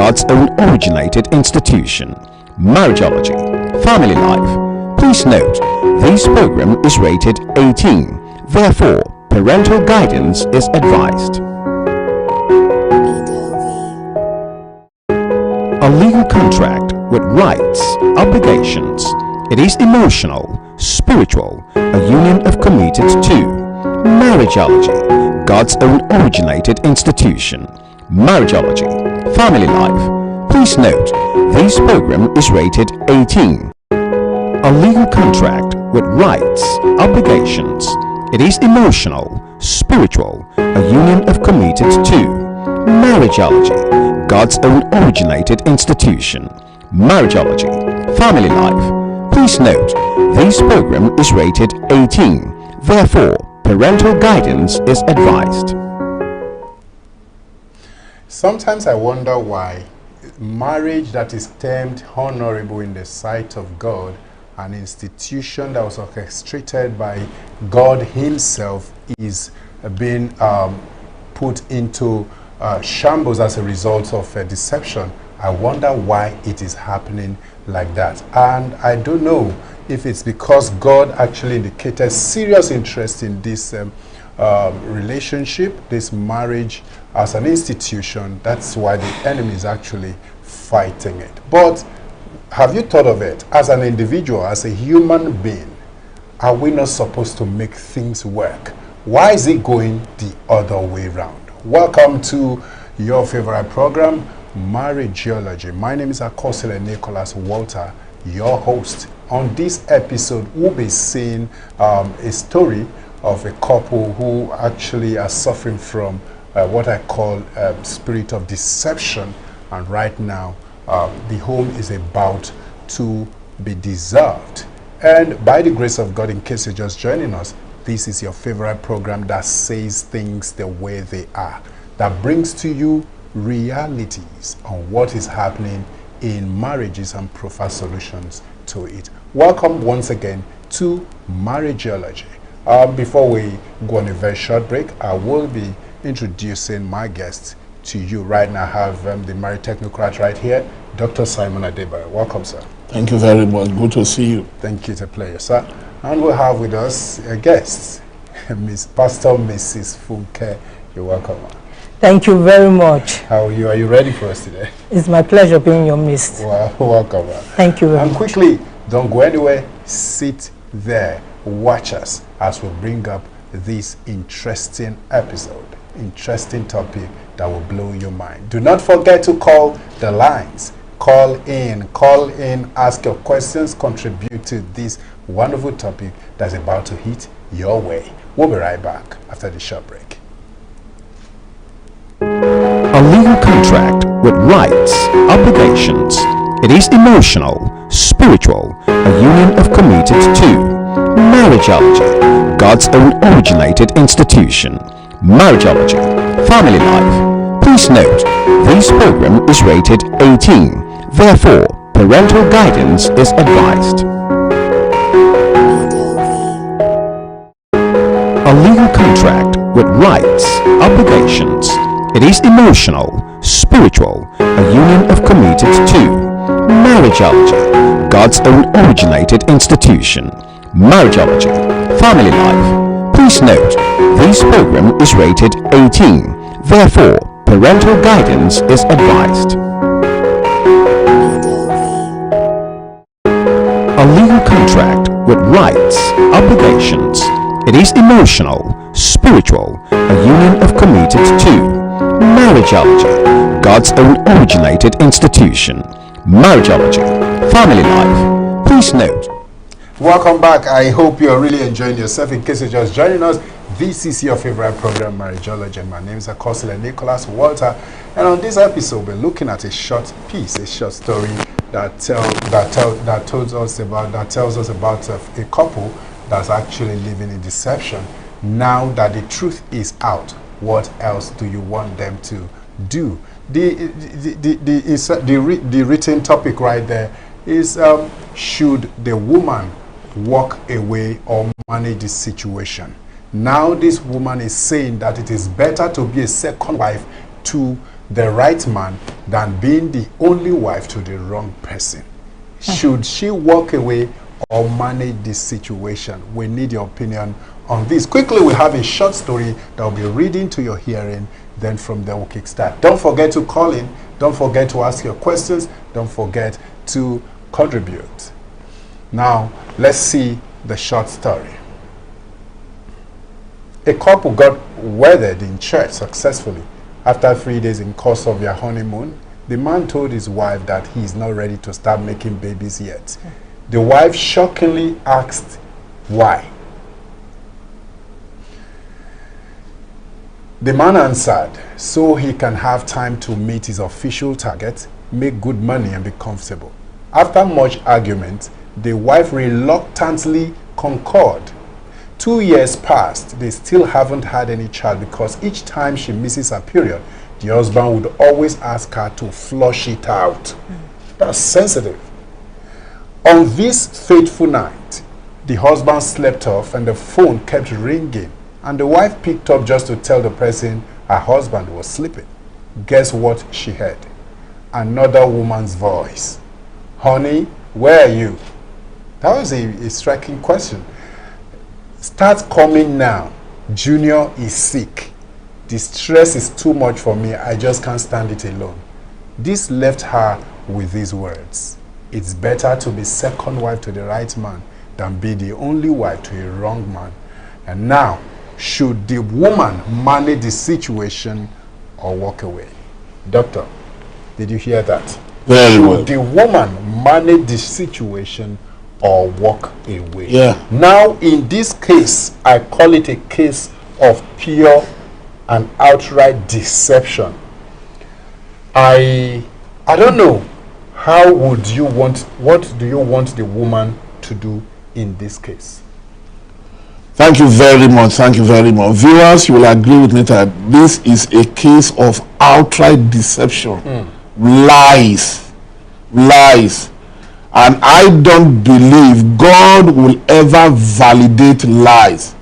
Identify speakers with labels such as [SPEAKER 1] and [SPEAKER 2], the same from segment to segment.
[SPEAKER 1] God's own originated institution, Marriageology, Family Life. Please note, this program is rated 18, therefore parental guidance is advised. A legal contract with rights, obligations. It is emotional, spiritual, a union of committed to. Marriageology, God's own originated institution, Marriageology, Family Life. Please note, this program is rated 18. A legal contract with rights, obligations. It is emotional, spiritual, a union of committed to. Marriageology, God's own originated institution, Marriageology, Family Life. Please note, this program is rated 18, therefore parental guidance is advised.
[SPEAKER 2] Sometimes I wonder why marriage that is termed honorable in the sight of God, an institution that was orchestrated by God himself, is being put into shambles as a result of deception. I wonder why it is happening like that. And I don't know if it's because God actually indicated serious interest in this relationship, this marriage as an institution. That's why the enemy is actually fighting it. But have you thought of it? As an individual, as a human being, are we not supposed to make things work? Why is it going the other way around? Welcome to your favorite program, Marriageology. My name is Akosile Nicholas Walter, your host. On this episode, we'll be seeing a story of a couple who actually are suffering from what I call spirit of deception, and right now the home is about to be dissolved. And by the grace of God, in case you're just joining us, this is your favorite program that says things the way they are, that brings to you realities on what is happening in marriages and provides solutions to it. Welcome once again to Marriageology. Before we go on a very short break, I will be introducing my guests to you. Right now I have the marriage technocrat right here, Dr. Simon Adebayo. Welcome, sir.
[SPEAKER 3] Thank you very much. Good to see you.
[SPEAKER 2] Thank you. It's a pleasure, sir. And we'll have with us a guest, Pastor Mrs. Funke. You're welcome.
[SPEAKER 4] Thank you very much.
[SPEAKER 2] How are you? Are you ready for us today?
[SPEAKER 4] It's my pleasure being in your midst.
[SPEAKER 2] Well, welcome.
[SPEAKER 4] Thank you very much.
[SPEAKER 2] And quickly, don't go anywhere. Sit there. Watch us as we bring up this interesting episode, interesting topic that will blow your mind. Do not forget to call the lines. Call in, ask your questions, contribute to this wonderful topic that's about to hit your way. We'll be right back after the short break.
[SPEAKER 1] A legal contract with rights, obligations. It is emotional, spiritual, a union of committed to. Marriageology, God's own originated institution, Marriageology, Family Life. Please note, this program is rated 18, therefore parental guidance is advised. A legal contract with rights, obligations. It is emotional, spiritual, a union of committed to. Marriageology, God's own originated institution, Marriageology, Family Life. Please note, this program is rated 18, therefore parental guidance is advised. A legal contract with rights, obligations. It is emotional, spiritual, a union of committed to. Marriageology, God's own originated institution, Marriageology, Family Life. Please note.
[SPEAKER 2] Welcome back. I hope you're really enjoying yourself. In case you're just joining us, this is your favorite program, Marriageology. My name is Akosile Nicholas Walter, and on this episode, we're looking at a short piece, a short story that tells us about a couple that's actually living in deception. Now that the truth is out, what else do you want them to do? The written topic right there is should the woman walk away or manage the situation? Now this woman is saying that it is better to be a second wife to the right man than being the only wife to the wrong person? Should she walk away or manage this situation? We need your opinion on this. Quickly, we have a short story that will be reading to your hearing. Then from there we'll kickstart. Don't forget to call in. Don't forget to ask your questions. Don't forget to contribute. Now, let's see the short story. A couple got wedded in church successfully. After 3 days in course of their honeymoon, the man told his wife that he is not ready to start making babies yet. The wife shockingly asked why. The man answered, so he can have time to meet his official target, make good money and be comfortable. After much argument, the wife reluctantly concurred. 2 years passed, they still haven't had any child because each time she misses her period, the husband would always ask her to flush it out. That's sensitive. On this fateful night, the husband slept off and the phone kept ringing, and the wife picked up just to tell the person her husband was sleeping. Guess what she heard? Another woman's voice. Honey, where are you? That was a striking question. Start coming now. Junior is sick. The stress is too much for me. I just can't stand it alone. This left her with these words. It's better to be second wife to the right man than be the only wife to a wrong man. And now, should the woman manage the situation or walk away? Doctor, did you hear that?
[SPEAKER 3] Very well.
[SPEAKER 2] Should the woman manage the situation or walk away?
[SPEAKER 3] Yeah.
[SPEAKER 2] Now, in this case, I call it a case of pure and outright deception. I don't know. How would you want, what do you want the woman to do in this case?
[SPEAKER 3] Thank you very much. Thank you very much. Viewers, you will agree with me that this is a case of outright deception. Lies. Lies. And I don't believe God will ever validate lies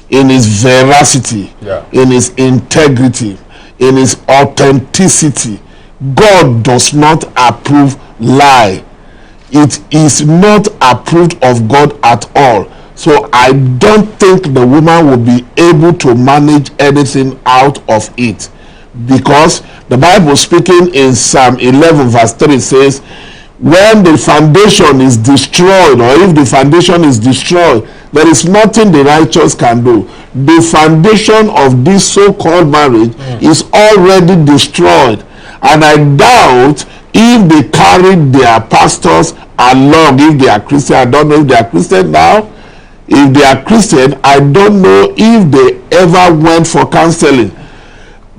[SPEAKER 3] in his veracity, in his integrity, in his authenticity. God does not approve lie. It is not approved of God at all. So I don't think the woman will be able to manage anything out of it, because the Bible speaking in Psalm 11 verse 3 says, when the foundation is destroyed, or if the foundation is destroyed, there is nothing the righteous can do. The foundation of this so-called marriage is already destroyed. And I doubt if they carried their pastors along, if they are Christian. I don't know if they are Christian now. If they are Christian, I don't know if they ever went for counseling.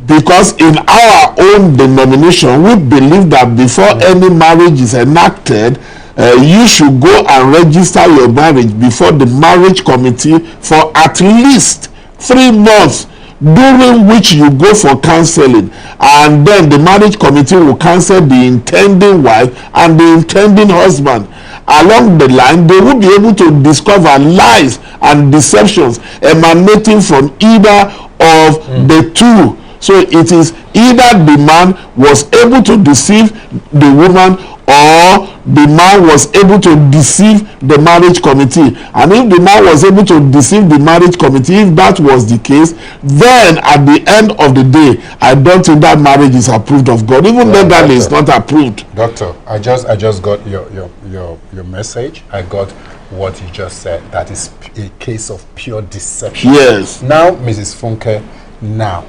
[SPEAKER 3] Because in our own denomination, we believe that before any marriage is enacted, you should go and register your marriage before the marriage committee for at least 3 months, during which you go for counseling, and then the marriage committee will counsel the intending wife and the intending husband. Along the line, they will be able to discover lies and deceptions emanating from either of the two. So it is either the man was able to deceive the woman, or the man was able to deceive the marriage committee. And if the man was able to deceive the marriage committee, if that was the case, then at the end of the day, I don't think that marriage is approved of God. Even though that is not approved.
[SPEAKER 2] Doctor, I just got your message. I got what you just said. That is a case of pure deception.
[SPEAKER 3] Yes.
[SPEAKER 2] Now, Mrs. Funke, now,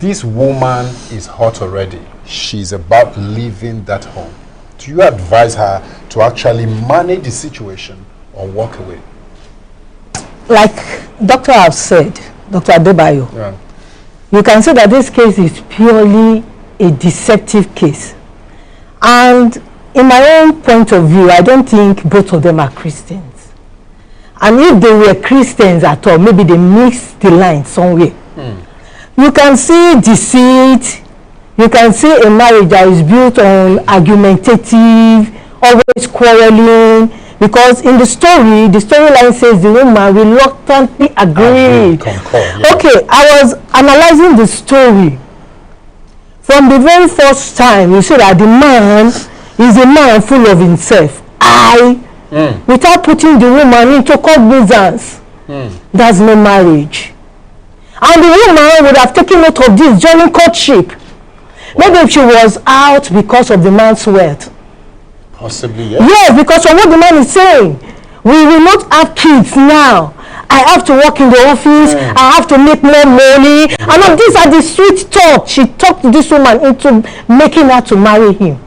[SPEAKER 2] this woman is hot already. She's about leaving that home. Do you advise her to actually manage the situation or walk away?
[SPEAKER 4] Like Dr. have said, Dr. Adebayo, you can say that this case is purely a deceptive case. And in my own point of view, I don't think both of them are Christians. And if they were Christians at all, maybe they mixed the line somewhere. You can see deceit. You can see a marriage that is built on argumentative, always quarreling. Because in the storyline says the woman reluctantly agreed.
[SPEAKER 2] Concur, yeah.
[SPEAKER 4] Okay, I was analyzing the story from the very first time, you see that the man is a man full of himself. Without putting the woman into cognizance, that's no marriage. And the woman would have taken note of this during courtship. Maybe if she was out because of the man's wealth.
[SPEAKER 2] Possibly, yes.
[SPEAKER 4] Yes, because of what the man is saying. We will not have kids now. I have to work in the office. I have to make more money. And these are the sweet talk. She talked this woman into making her to marry him.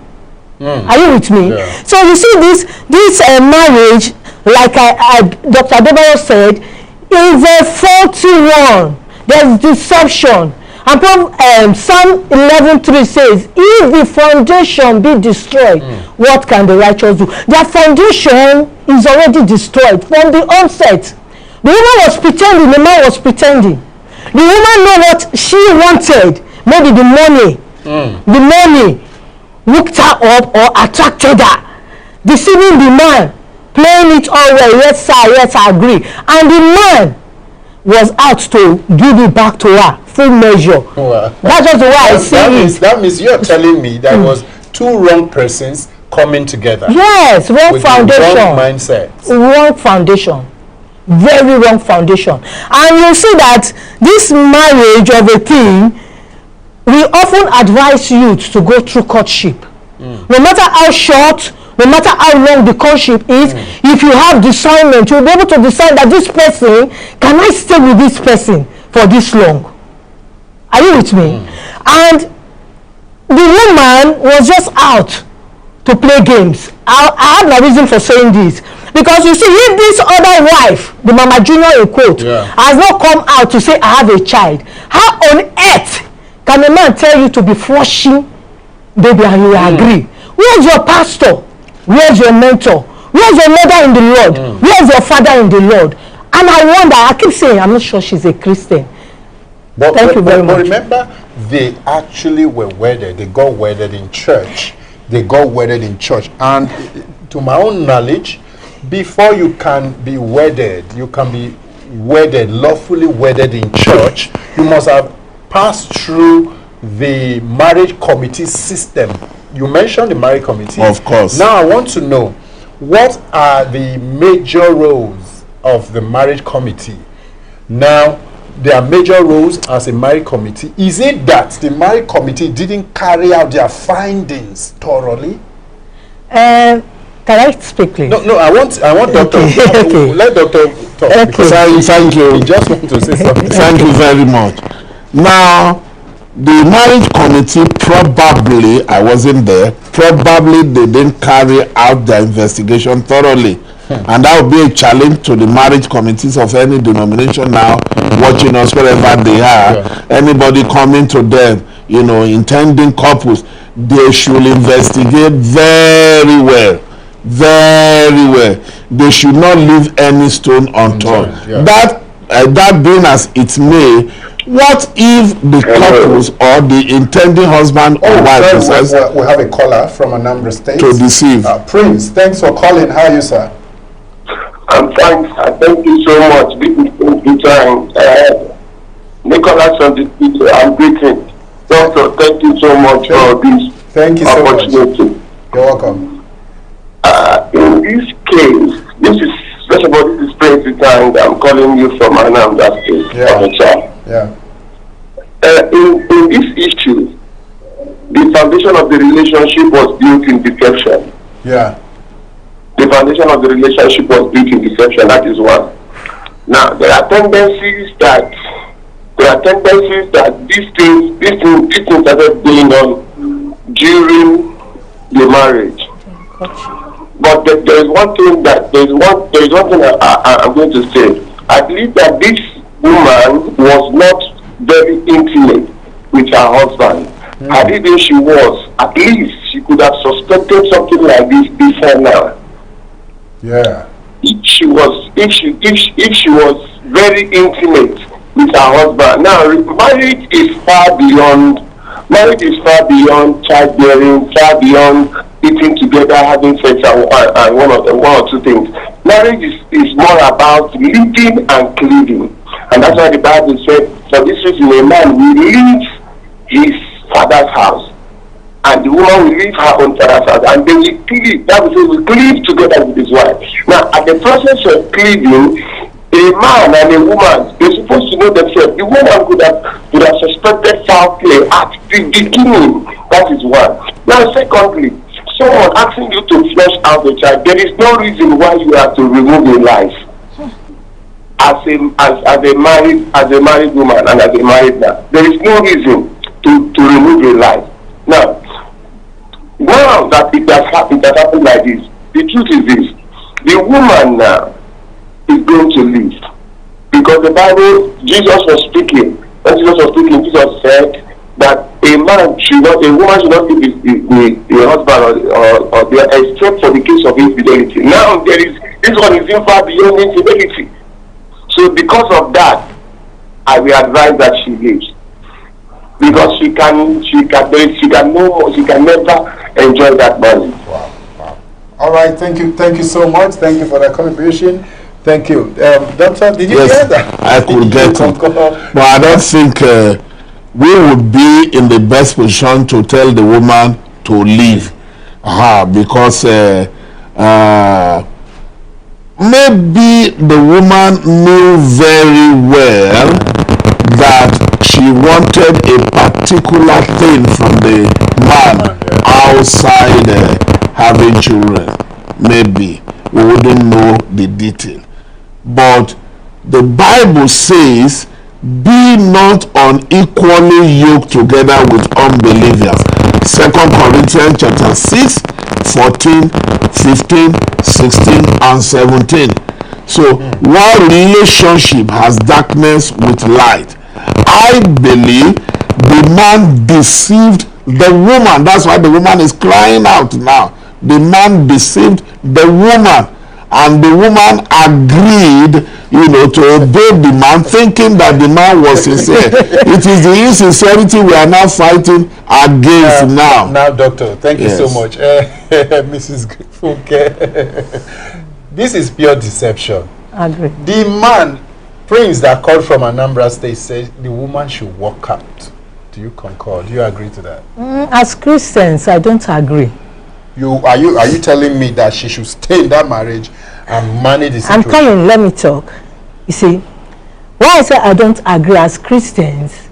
[SPEAKER 4] Are you with me?
[SPEAKER 2] Yeah.
[SPEAKER 4] So you see this marriage, like Dr. Adebayo said, is a faulty one. There's deception. And Psalm 11:3 says, if the foundation be destroyed, what can the righteous do? Their foundation is already destroyed from the onset. The woman was pretending, the man was pretending. The woman knew what she wanted. Maybe the money. The money hooked her up or attracted her. Deceiving the man, playing it all well. Yes, sir, yes, I agree. And the man was out to give it back to her, full measure. Wow. That's just the way I see it.
[SPEAKER 2] That means you're telling me there was two wrong persons coming together.
[SPEAKER 4] Yes, wrong foundation.
[SPEAKER 2] Wrong mindset.
[SPEAKER 4] Wrong foundation. Very wrong foundation. And you see that this marriage of a thing, we often advise youth to go through courtship. No matter how short, no matter how long the courtship is, if you have discernment, you'll be able to decide that this person, can I stay with this person for this long? Are you with me? And the woman was just out to play games. I have no reason for saying this. Because you see, if this other wife, the Mama Junior in quote, has not come out to say, I have a child, how on earth can a man tell you to be flushing baby and you agree? Where's your pastor? Where's your mentor? Where's your mother in the Lord? Where's your father in the Lord? And I wonder, I keep saying, I'm not sure she's a Christian. Thank you very much.
[SPEAKER 2] But remember, they actually were wedded. They got wedded in church. They got wedded in church. And to my own knowledge, before you can be wedded, you can be wedded, lawfully wedded in church, you must have passed through the marriage committee system. You mentioned the marriage committee.
[SPEAKER 3] Of course.
[SPEAKER 2] Now I want to know, what are the major roles of the marriage committee? Now, there are major roles as a marriage committee. Is it that the marriage committee didn't carry out their findings thoroughly?
[SPEAKER 4] Can I speak, please?
[SPEAKER 2] No, I want Doctor. Okay. Let Doctor talk.
[SPEAKER 3] Okay. Thank you.
[SPEAKER 2] He just want to say something.
[SPEAKER 3] Thank you very much. Now, the marriage committee probably, I wasn't there, probably they didn't carry out their investigation thoroughly. And that would be a challenge to the marriage committees of any denomination now watching us wherever they are. Anybody coming to them, you know, intending couples, they should investigate very well. Very well. They should not leave any stone unturned. That being as it may, what if the couples or the intending husband or wife decides
[SPEAKER 2] we have a caller from Anambra State
[SPEAKER 3] to deceive?
[SPEAKER 2] Prince, thanks for calling. How are you, sir?
[SPEAKER 5] I'm fine. Thank you so much. This is Peter Nicholas from the Peter. I'm greeting. Doctor, thank you so much for this opportunity.
[SPEAKER 2] You're welcome.
[SPEAKER 5] In this case, this is Prince and I'm calling you from Anambra State. In this issue, the foundation of the relationship was built in deception. The foundation of the relationship was built in deception. That is one. Now there are tendencies that these things started going on during the marriage. But there is one thing I'm going to say. I believe that this woman was not very intimate with her husband. I believe she was. At least she could have suspected something like this before now. If she was very intimate with her husband. Now, marriage is far beyond childbearing, far beyond eating together, having sex, and one or two things. Marriage is more about living and cleaving. And that's why the Bible said, for this reason, a man will leave his father father's house, and the woman will leave her own father's house, and they will cleave. That will cleave together with his wife. Now, at the process of cleaving, a man and a woman, they're supposed to know themselves. The woman could have suspected foul play at the beginning. That is one. Now, secondly, someone asking you to flush out the child, there is no reason why you have to remove a life. As a married woman and as a married man, there is no reason to remove a life. Now that it has happened like this, the truth is this: the woman now is going to leave, because the Bible, Jesus was speaking. When Jesus was speaking, Jesus said that a woman should not leave the husband or the, except for the case of infidelity. Now this one is in far beyond infidelity. So because of that, I will advise that she leaves, because she can never enjoy that marriage.
[SPEAKER 2] Wow. All right, thank you so much. Thank you for that contribution. Thank you, Doctor. Did you hear that?
[SPEAKER 3] I could get it, but I don't think we would be in the best position to tell the woman to leave, because. Maybe the woman knew very well that she wanted a particular thing from the man outside having children. Maybe we wouldn't know the detail. But the Bible says, be not unequally yoked together with unbelievers. 2 Corinthians chapter 6, 14, 15, 16, and 17. So, while relationship has darkness with light, I believe the man deceived the woman. That's why the woman is crying out now. The man deceived the woman, and the woman agreed, to obey the man, thinking that the man was sincere. It is the insincerity we are now fighting against now.
[SPEAKER 2] Now, Doctor, thank you so much. Mrs. Funke, this is pure deception.
[SPEAKER 4] I agree.
[SPEAKER 2] The man, Prince, that called from Anambra State, said the woman should walk out. Do you concur? Do you agree to that?
[SPEAKER 4] As Christians, I don't agree.
[SPEAKER 2] Are you telling me that she should stay in that marriage and manage the situation?
[SPEAKER 4] I'm coming, let me talk. You see, why I say I don't agree, as Christians,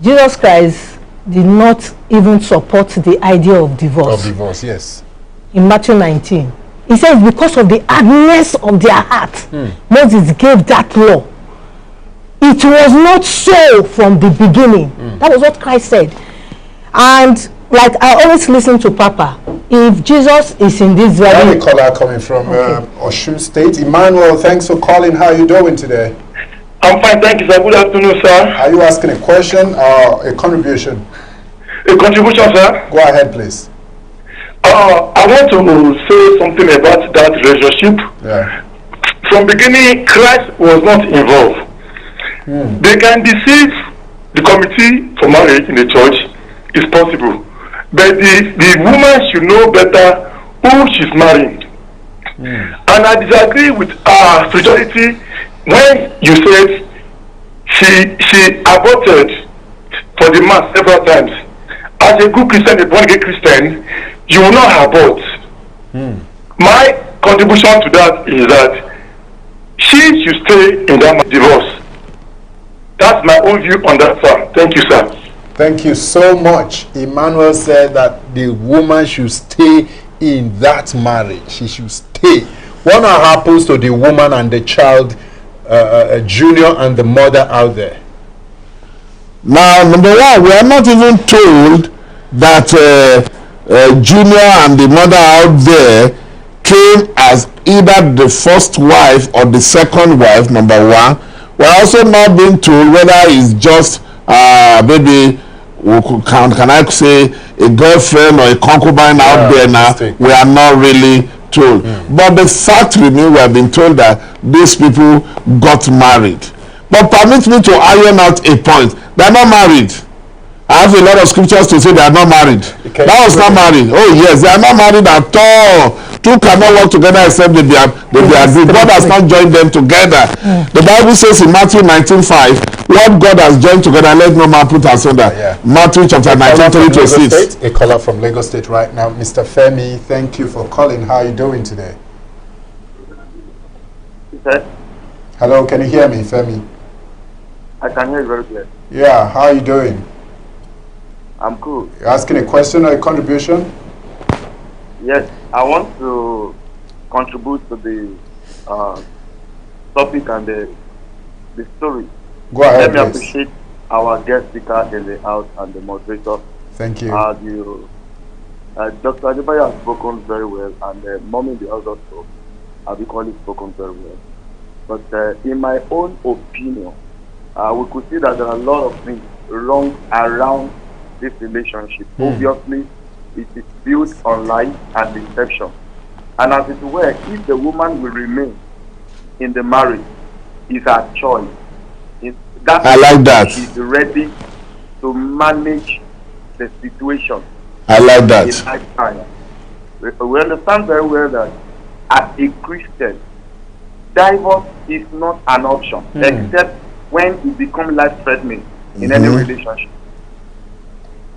[SPEAKER 4] Jesus Christ did not even support the idea of divorce.
[SPEAKER 2] Of divorce, yes.
[SPEAKER 4] In Matthew 19, he says because of the hardness of their heart, Moses gave that law. It was not so from the beginning. That was what Christ said. And like I always listen to Papa, if Jesus is in this very...
[SPEAKER 2] Any caller coming from Osun State. Emmanuel, thanks for calling. How are you doing today?
[SPEAKER 6] I'm fine, thank you, sir. Good afternoon, sir.
[SPEAKER 2] Are you asking a question or a contribution?
[SPEAKER 6] A contribution, sir.
[SPEAKER 2] Go ahead, please.
[SPEAKER 6] I want to say something about that relationship.
[SPEAKER 2] Yeah.
[SPEAKER 6] From beginning, Christ was not involved. They can deceive the committee for marriage in the church. It's possible. But the woman should know better who she's marrying. And I disagree with spirituality when you said she aborted for the man several times. As a good Christian, a born-again Christian, you will not abort. My contribution to that is that she should stay in that divorce. That's my own view on that, sir. Thank you, sir.
[SPEAKER 2] Thank you so much. Emmanuel said that the woman should stay in that marriage. She should stay. What now happens to the woman and the child, Junior and the mother out there?
[SPEAKER 3] Now, number one, we are not even told that Junior and the mother out there came as either the first wife or the second wife, number one. We're also not being told whether it's just maybe, can I say, a girlfriend or a concubine out there now. We are not really told. But the fact remains, we have been told that these people got married. But permit me to iron out a point. They are not married. I have a lot of scriptures to say they are not married.
[SPEAKER 2] Okay.
[SPEAKER 3] That was not married. Oh yes, they are not married at all. Two cannot work together except they be agreed. God has not joined them together. The Bible says in Matthew 19:5, what God has joined together, let no man put asunder. Matthew chapter 19:3-6.
[SPEAKER 2] A caller from Lagos State right now, Mr. Femi. Thank you for calling. How are you doing today? Hello, can you hear me, Femi?
[SPEAKER 7] I can hear you very clear.
[SPEAKER 2] Yeah, how are you doing?
[SPEAKER 7] I'm cool.
[SPEAKER 2] You're asking a question or a contribution?
[SPEAKER 7] Yes, I want to contribute to the topic and the story.
[SPEAKER 2] Go ahead,
[SPEAKER 7] Let me appreciate our guest speaker in the house and the moderator.
[SPEAKER 2] Thank you.
[SPEAKER 7] Dr. Adebayo has spoken very well, and Mommy in the house also have equally spoken very well. But in my own opinion, we could see that there are a lot of things wrong around this relationship. Obviously, it is built on lies and deception. And as it were, if the woman will remain in the marriage, is her choice.
[SPEAKER 3] I like that.
[SPEAKER 7] She's ready to manage the situation.
[SPEAKER 3] I like that.
[SPEAKER 7] In lifetime. We understand very well that as a Christian, divorce is not an option, except when it becomes life-threatening in any relationship.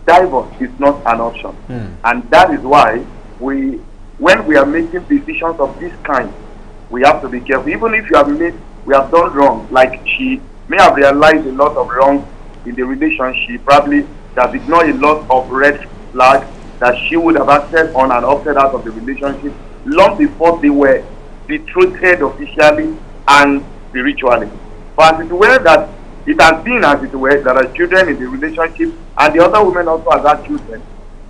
[SPEAKER 7] Divorce is not an option, and that is why when we are making decisions of this kind, we have to be careful. Even if we have done wrong, like she may have realized a lot of wrong in the relationship, probably that ignored a lot of red flags that she would have acted on and opted out of the relationship long before they were betrothed officially and spiritually. But as it were that it has been as it were that are children in the relationship, and the other woman also has had children,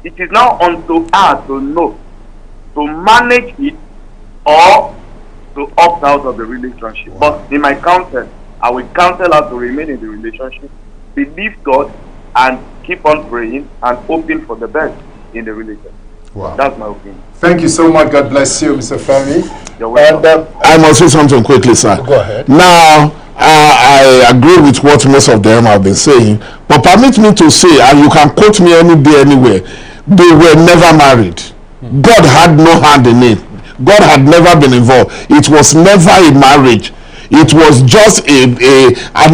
[SPEAKER 7] it is now unto her to know to manage it or to opt out of the relationship. But in my counsel, I will counsel her to remain in the relationship, believe God, and keep on praying and hoping for the best in the relationship.
[SPEAKER 2] Wow.
[SPEAKER 7] That's my opinion.
[SPEAKER 2] Thank you so much. God bless you, Mr. Femi.
[SPEAKER 7] You're welcome.
[SPEAKER 3] And I must say something quickly, sir.
[SPEAKER 2] Go ahead.
[SPEAKER 3] Now, I agree with what most of them have been saying, but permit me to say, and you can quote me any day, anywhere, they were never married. God had no hand in it. God had never been involved. It was never a marriage. It was just an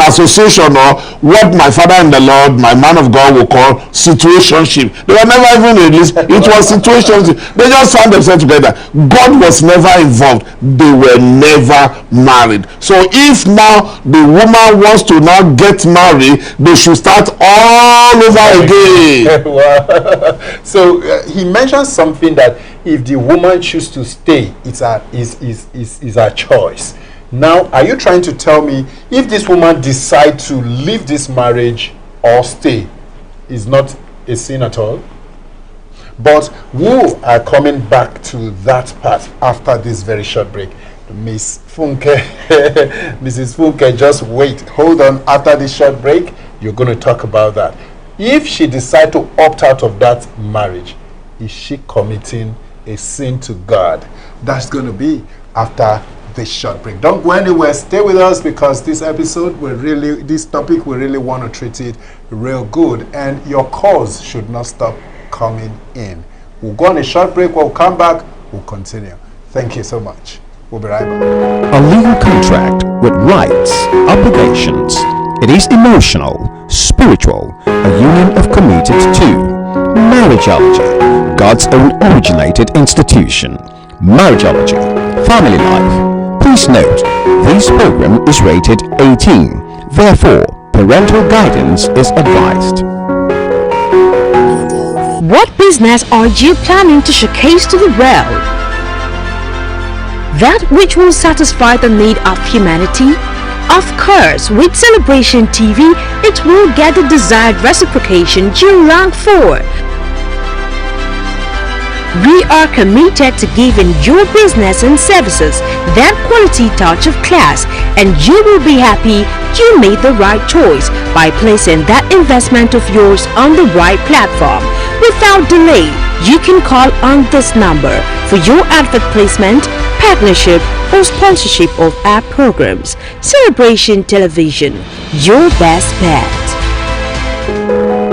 [SPEAKER 3] association, or what my father in the Lord, my man of God, will call situationship. They were never even released. It was situationship. They just found themselves together. God was never involved. They were never married. So if now the woman wants to now get married, they should start all over again.
[SPEAKER 2] Wow. So he mentioned something that if the woman chooses to stay, it's her choice. Now, are you trying to tell me if this woman decides to leave this marriage or stay, is not a sin at all? But we are coming back to that part after this very short break. Miss Funke, Mrs. Funke, just wait. Hold on. After this short break, you're going to talk about that. If she decides to opt out of that marriage, is she committing a sin to God? That's going to be after this short break. Don't go anywhere. Stay with us, because this episode this topic, we really want to treat it real good, and your calls should not stop coming in. We'll go on a short break. We'll come back. We'll continue. Thank you so much. We'll be right back.
[SPEAKER 1] A legal contract with rights, obligations. It is emotional, spiritual, a union of committed to Marriageology, God's own originated institution. Marriageology, family life. Please note, this program is rated 18, therefore parental guidance is advised.
[SPEAKER 8] What business are you planning to showcase to the world? That which will satisfy the need of humanity? Of course, with Celebration TV, it will get the desired reciprocation you long for. We are committed to giving your business and services that quality touch of class, and you will be happy you made the right choice by placing that investment of yours on the right platform. Without delay, you can call on this number for your advert placement, partnership, or sponsorship of our programs. Celebration Television, your best bet.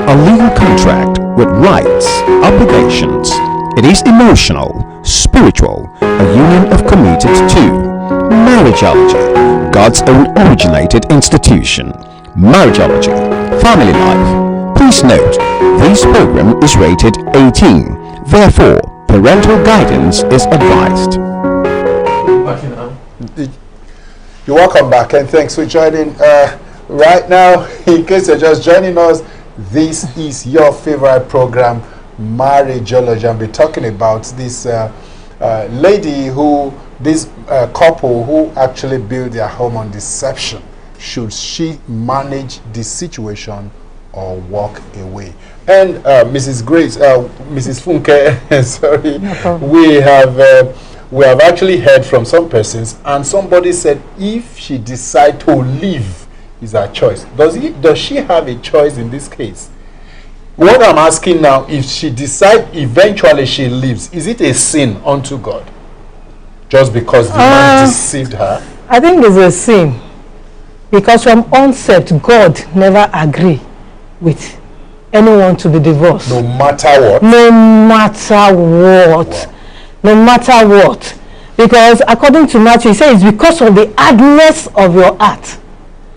[SPEAKER 1] A legal contract with rights, obligations. It is emotional, spiritual, a union of committed to. Marriageology, God's own originated institution. Marriageology, family life. Please note, this program is rated 18. Therefore, parental guidance is advised.
[SPEAKER 2] You're welcome back, and thanks for joining. Right now, in case you're just joining us, this is your favorite program, Marriageology. I'll be talking about this lady this couple who actually built their home on deception. Should she manage this situation or walk away? And Mrs. Grace, Mrs. Funke, sorry, we have actually heard from some persons, and somebody said if she decide to leave, is her choice. Does she have a choice in this case? What I'm asking now, if she decide eventually she leaves, is it a sin unto God? Just because the man deceived her?
[SPEAKER 4] I think it's a sin. Because from onset, God never agreed with anyone to be divorced.
[SPEAKER 2] No matter what?
[SPEAKER 4] No matter what. Wow. No matter what. Because according to Matthew, he says, because of the hardness of your heart,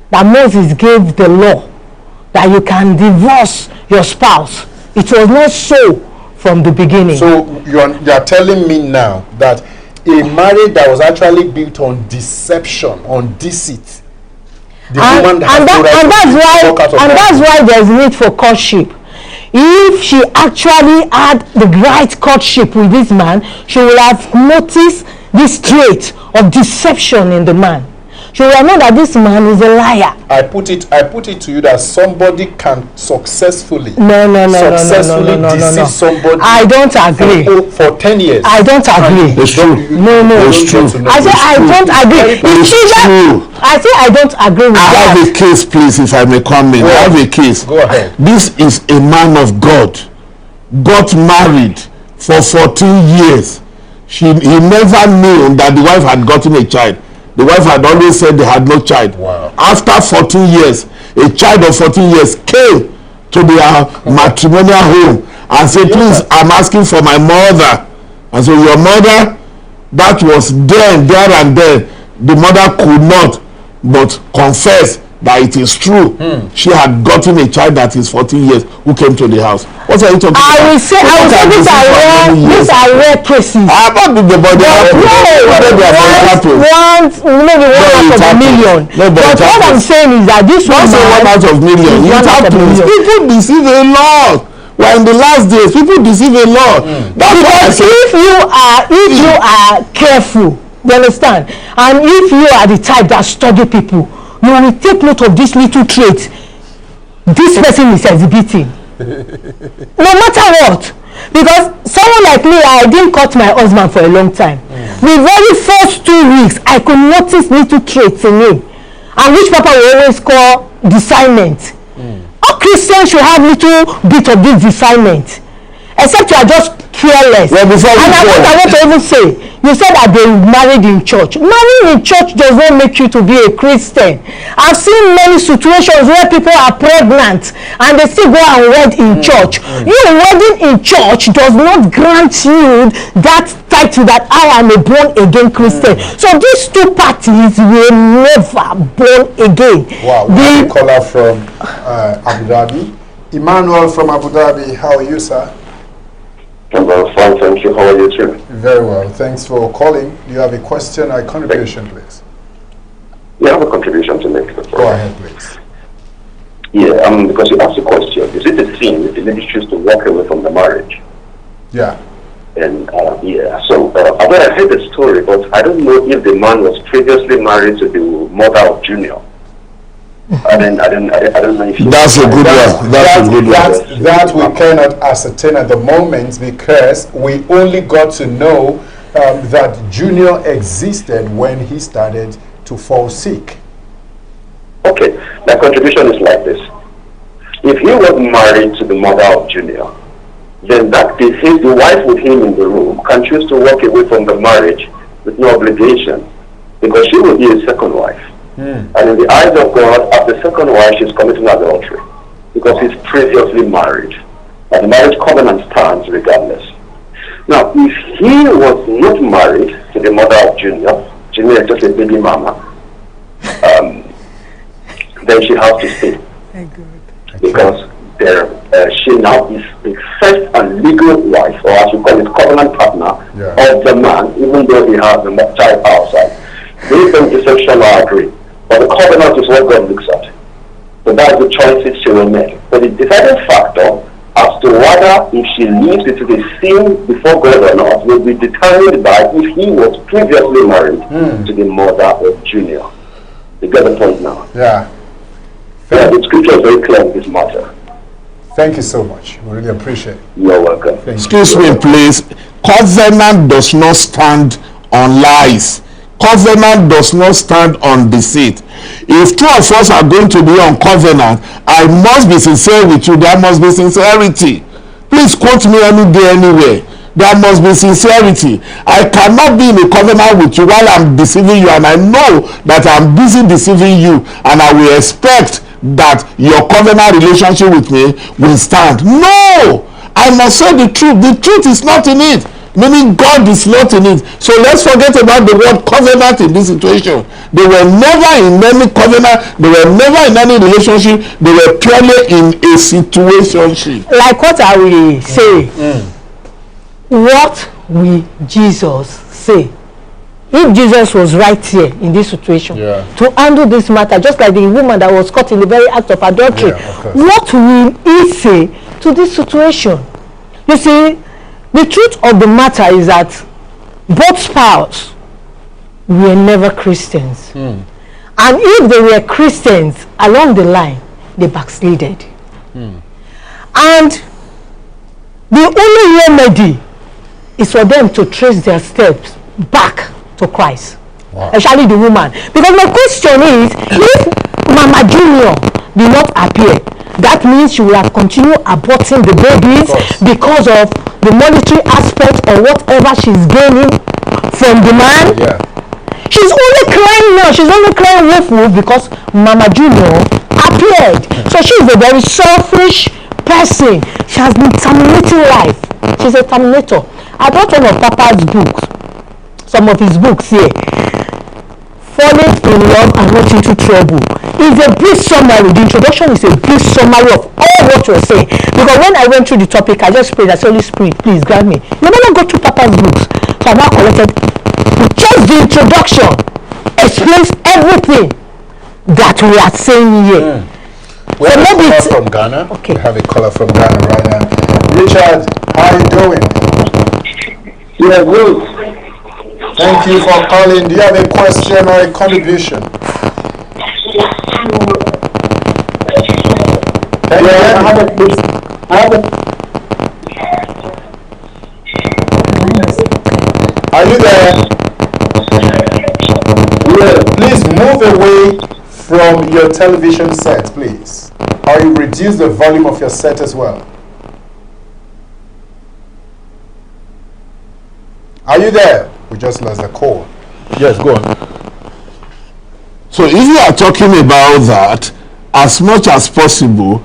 [SPEAKER 4] that Moses gave the law that you can divorce your spouse. It was not so from the beginning.
[SPEAKER 2] So you are telling me now that a marriage that was actually built on deception, on deceit, that's
[SPEAKER 4] why there's need for courtship. If she actually had the right courtship with this man, she will have noticed this trait of deception in the man. She will know that this man is a liar.
[SPEAKER 2] I put it to you that somebody can successfully deceive somebody.
[SPEAKER 4] I don't agree.
[SPEAKER 2] For 10 years.
[SPEAKER 4] I don't agree.
[SPEAKER 3] It's true.
[SPEAKER 4] No.
[SPEAKER 3] It's true.
[SPEAKER 4] I say I don't agree.
[SPEAKER 3] It's true.
[SPEAKER 4] I say I don't agree with that.
[SPEAKER 3] I have a case, please, if I may come in. I have a case.
[SPEAKER 2] Go ahead.
[SPEAKER 3] This is a man of God. Got married for 14 years. He never knew that the wife had gotten a child. The wife had always said they had no child.
[SPEAKER 2] Wow.
[SPEAKER 3] After 14 years, a child of 14 years came to their matrimonial home and said, please, I'm asking for my mother. And so your mother, that was there and then. The mother could not but confess that it is true. She had gotten a child that is 14 years who came to the house. What are you talking about?
[SPEAKER 4] I will say these are rare cases.
[SPEAKER 3] I'm not the body.
[SPEAKER 4] Maybe one out of a million. But what I'm saying is that this one
[SPEAKER 3] out of million. People deceive a lot. We're in the last days. People deceive a lot.
[SPEAKER 4] Because if you are careful, you understand, and if you are the type that study people, you will take note of this little trait this person is exhibiting. No matter what. Because someone like me, I didn't cut my husband for a long time. The very first 2 weeks, I could notice little traits in him, and which Papa will always call discernment. All Christians should have little bit of this discernment, except you are just careless.
[SPEAKER 3] Well,
[SPEAKER 4] and I want to even say, you said that they married in church. Marrying in church does not make you to be a Christian. I've seen many situations where people are pregnant and they still go and wed in church. You wedding in church does not grant you that title that I am a born again Christian. So these two parties will never born again.
[SPEAKER 2] Wow, we have a caller from Abu Dhabi. Emmanuel from Abu Dhabi, how are you, sir?
[SPEAKER 5] I'm very fine, thank you. How are you, too?
[SPEAKER 2] Very well. Thanks for calling. Do you have a question or a contribution, please?
[SPEAKER 5] Yeah, I have a contribution to make.
[SPEAKER 2] Go ahead, please.
[SPEAKER 5] Yeah, because you asked a question. Is it a sin if the lady chooses to walk away from the marriage?
[SPEAKER 2] Yeah.
[SPEAKER 5] And so I heard the story, but I don't know if the man was previously married to the mother of Junior. I don't know if
[SPEAKER 3] that's a good one.
[SPEAKER 2] That we cannot ascertain at the moment, because we only got to know that Junior existed when he started to fall sick.
[SPEAKER 5] Okay, my contribution is like this. If he was married to the mother of Junior, then the wife with him in the room can choose to walk away from the marriage with no obligation, because she will be a second wife. And in the eyes of God, as the second wife, she's committing adultery because he's previously married. And the marriage covenant stands covenant regardless. Now, if he was not married to the mother of Junior is just a baby mama, then she has to stay. Because she now is the first and legal wife, or as we call it, covenant partner of the man, even though he has a child outside. Based on deception, I agree. But the covenant is what God looks at. So that's the choices she will make. But the deciding factor as to whether if she leaves it to be sin before God or not will be determined by if he was previously married to the mother of Junior. You get the point now?
[SPEAKER 2] Yeah.
[SPEAKER 5] The scripture is very clear in this matter.
[SPEAKER 2] Thank you so much. We really appreciate it.
[SPEAKER 5] You're welcome.
[SPEAKER 3] Excuse me, please. Covenant does not stand on lies. Covenant does not stand on deceit. If two of us are going to be on covenant, I must be sincere with you. There must be sincerity. Please quote me any day, anywhere. There must be sincerity. I cannot be in a covenant with you while I'm deceiving you, and I know that I'm busy deceiving you, and I will expect that your covenant relationship with me will stand. No! I must say the truth. The truth is not in it. Meaning God is not in it. So let's forget about the word covenant in this situation. They were never in any covenant. They were never in any relationship. They were purely in a situationship.
[SPEAKER 4] Like what I will say. What will Jesus say? If Jesus was right here in this situation to handle this matter, just like the woman that was caught in the very act of adultery, what will he say to this situation? You see, the truth of the matter is that both spouses were never Christians. And if they were Christians along the line, they backslided. And the only remedy is for them to trace their steps back to Christ. Especially the woman. Because my question is, if Mama Junior did not appear, that means she will have continued aborting the babies because of the monetary aspect or whatever she's gaining from the man. She's only crying now. She's only crying wolf because Mama Junior appeared. So she's a very selfish person. She has been terminating life. She's a terminator. I brought one of Papa's books, some of his books here. Falling in love and not into trouble. It's a brief summary. The introduction is a brief summary of all what you're saying. Because when I went through the topic, I just prayed, I said, Holy Spirit, please grant me. You never go through Papa's books. So I now collected just the introduction. Explains everything that we are saying here.
[SPEAKER 2] We have a caller from Ghana. Okay. We have a caller from Ghana right now. Richard, how are you doing?
[SPEAKER 5] Yeah, good.
[SPEAKER 2] Thank you for calling. Do you have a question or a contribution? Are you there? Yeah. Please move away from your television set, please. Or you reduce the volume of your set as well. Are you there? We just lost the call.
[SPEAKER 3] Yes, go on. So if you are talking about that, as much as possible,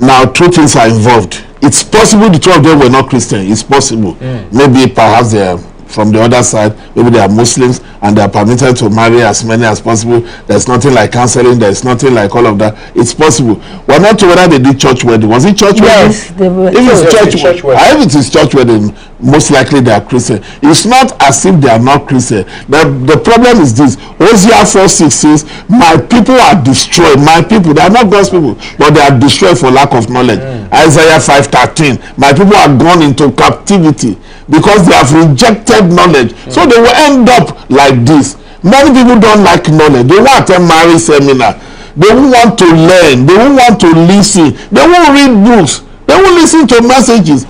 [SPEAKER 3] now two things are involved. It's possible the two of them were not Christian. It's possible. Maybe perhaps they are from the other side, maybe they are Muslims and they are permitted to marry as many as possible. There's nothing like counseling, there's nothing like all of that. It's possible. We're not sure whether they did church wedding. Was it church wedding?
[SPEAKER 4] Yes, they were.
[SPEAKER 3] If it's church wedding, if it is church wedding, most likely they are Christian. It's not as if they are not Christian. The problem is this. Hosea 4:6 says, my people are destroyed. My people, they are not God's people, but they are destroyed for lack of knowledge. Isaiah 5:13, my people are gone into captivity because they have rejected knowledge. So they will end up like this. Many people don't like knowledge. They want to marry seminar. They won't want to learn. They won't want to listen. They won't read books. They won't listen to messages.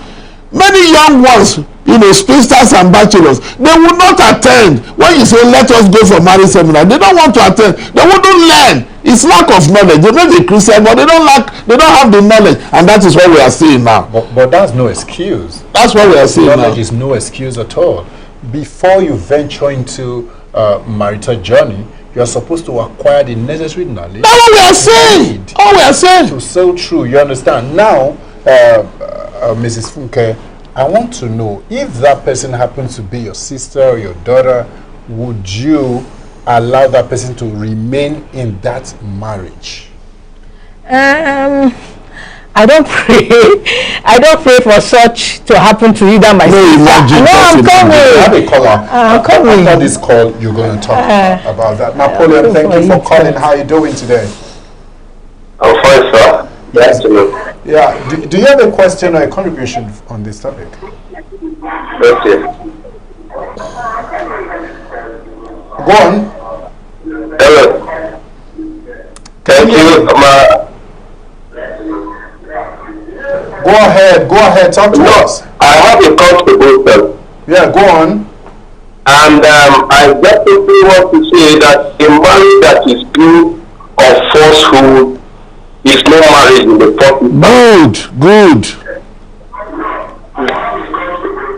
[SPEAKER 3] Many young ones, spinsters and bachelors, they will not attend. When you say, let us go for marriage seminar, they don't want to attend. They wouldn't learn. It's lack of knowledge. They may be Christian, but they don't have the knowledge. And that is what we are seeing now.
[SPEAKER 2] But that's no excuse.
[SPEAKER 3] That's what we are seeing now.
[SPEAKER 2] Knowledge is no excuse at all. Before you venture into marital journey, you are supposed to acquire the necessary knowledge.
[SPEAKER 3] That's what we are saying. All we are saying.
[SPEAKER 2] So true. You understand? Now, Mrs. Funke, I want to know, if that person happens to be your sister or your daughter, would you allow that person to remain in that marriage?
[SPEAKER 4] I don't pray. I don't pray for such to happen to you than my sister. No, I'm coming.
[SPEAKER 2] Have a caller.
[SPEAKER 4] I'm coming.
[SPEAKER 2] After this call, you're going to talk about that. Napoleon, thank you for calling. How are you doing today?
[SPEAKER 5] I'm fine, sir. Yes,
[SPEAKER 2] yeah. Do you have a question or a contribution on this topic?
[SPEAKER 5] Okay.
[SPEAKER 2] Go on.
[SPEAKER 5] Hello. Thank you,
[SPEAKER 2] Go ahead, talk to us.
[SPEAKER 5] I have a contribution.
[SPEAKER 2] Yeah, go on.
[SPEAKER 5] And I definitely want to say that a marriage that is built of falsehood is no marriage in the first.
[SPEAKER 3] Good.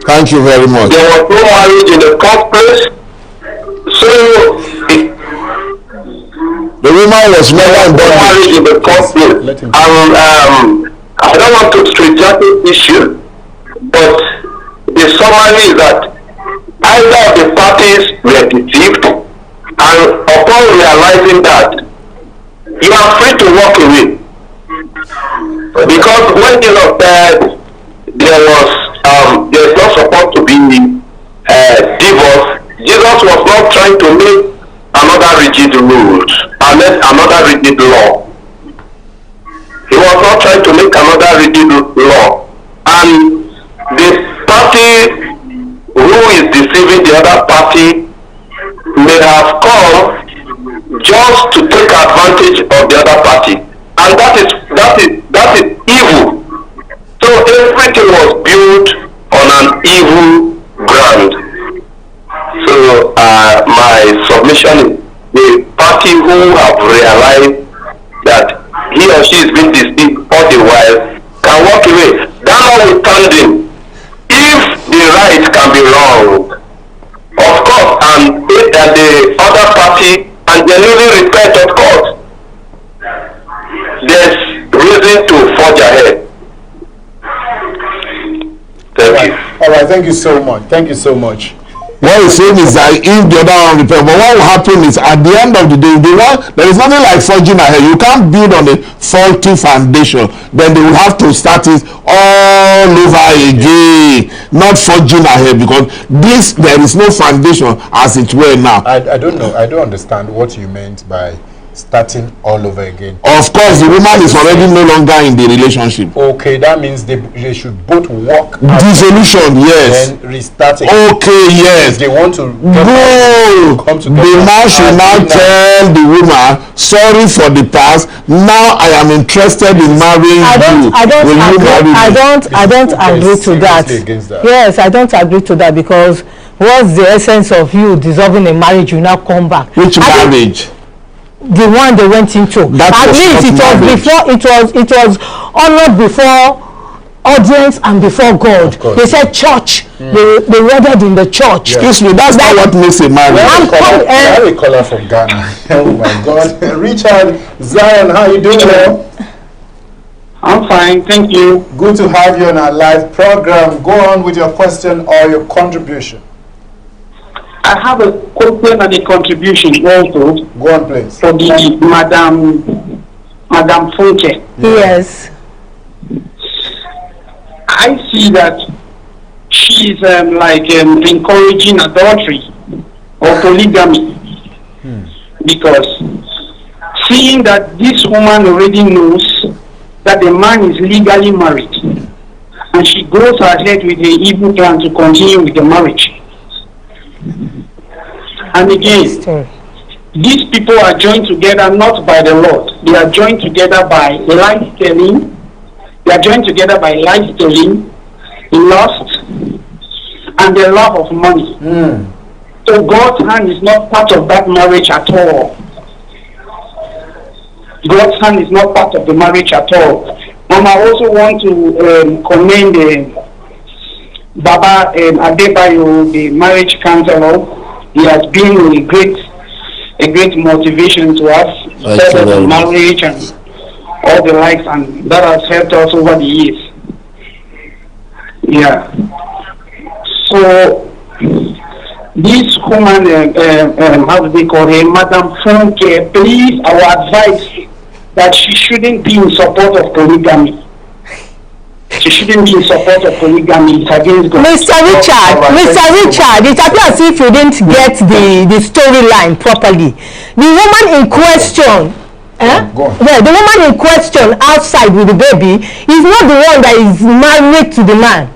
[SPEAKER 3] Thank you very much.
[SPEAKER 5] There was no marriage in the first place. So
[SPEAKER 3] the woman was never in
[SPEAKER 5] marriage in the first place. And I don't want to straight the issue, but the summary is that either of the parties were deceived, and upon realizing that, you are free to walk away. Because when Jesus said there's not supposed to be divorce, Jesus was not trying to make another rigid rules, another rigid law. He was not trying to make another rigid law. And the party who is deceiving the other party may have come just to take advantage of the other party. And that is evil. So everything was built on an evil ground. So my submission is the party who have realized that he or she is being deceived all the while can walk away. That notwithstanding, if the right can be wrong, of course, and the other party and genuinely repent, of course, there's reason to forge ahead. Thank you.
[SPEAKER 2] All right, thank you so much. Thank you so much.
[SPEAKER 3] What he's saying is that if the other one repent, but what will happen is at the end of the day, there is nothing like forging ahead. You can't build on a faulty foundation. Then they will have to start it all over again, not forging ahead, because there is no foundation as it were now.
[SPEAKER 2] I don't know. I don't understand what you meant by starting all over again.
[SPEAKER 3] Of course, the woman is already no longer in the relationship.
[SPEAKER 2] Okay, that means they should both work.
[SPEAKER 3] Dissolution, yes.
[SPEAKER 2] And restart again.
[SPEAKER 3] Okay, yes.
[SPEAKER 2] If they want to come together.
[SPEAKER 3] The man should now tell the woman, sorry for the past. Now I am interested in marrying you.
[SPEAKER 4] I don't agree to that. Yes, I don't agree to that, because what's the essence of you dissolving a marriage? You now come back.
[SPEAKER 3] Which marriage?
[SPEAKER 4] The one they went into. At least it was honored before audience and before God. They said church. They wedded in the church.
[SPEAKER 3] Yeah. Excuse me, that's not what makes a marriage.
[SPEAKER 2] I have a caller from Ghana. Oh my God. Richard Zion, how you doing?
[SPEAKER 9] I'm fine, thank you.
[SPEAKER 2] Good to have you on our live program. Go on with your question or your contribution.
[SPEAKER 9] I have a question and a contribution also.
[SPEAKER 2] Go on, please.
[SPEAKER 9] For the Madam Funke.
[SPEAKER 4] Yes.
[SPEAKER 9] I see that she's encouraging adultery or polygamy. Because seeing that this woman already knows that the man is legally married, and she goes ahead with the evil plan to continue with the marriage. And again, these people are joined together not by the Lord. They are joined together by lie-telling. They are joined together by lie-telling, lust, and the love of money. So God's hand is not part of that marriage at all. God's hand is not part of the marriage at all. And I also want to commend Baba Adebayo, the marriage counselor. He has been a great motivation to us, for marriage and all the likes, and that has helped us over the years. Yeah. So this woman, how do they call her, Madam Funke, please, our advice that she shouldn't be in support of polygamy. She shouldn't be in support of polygamy. It's against God.
[SPEAKER 4] Mr. Richard, it appears as if you didn't get the storyline properly. The woman in question, the woman in question outside with the baby is not the one that is married to the man.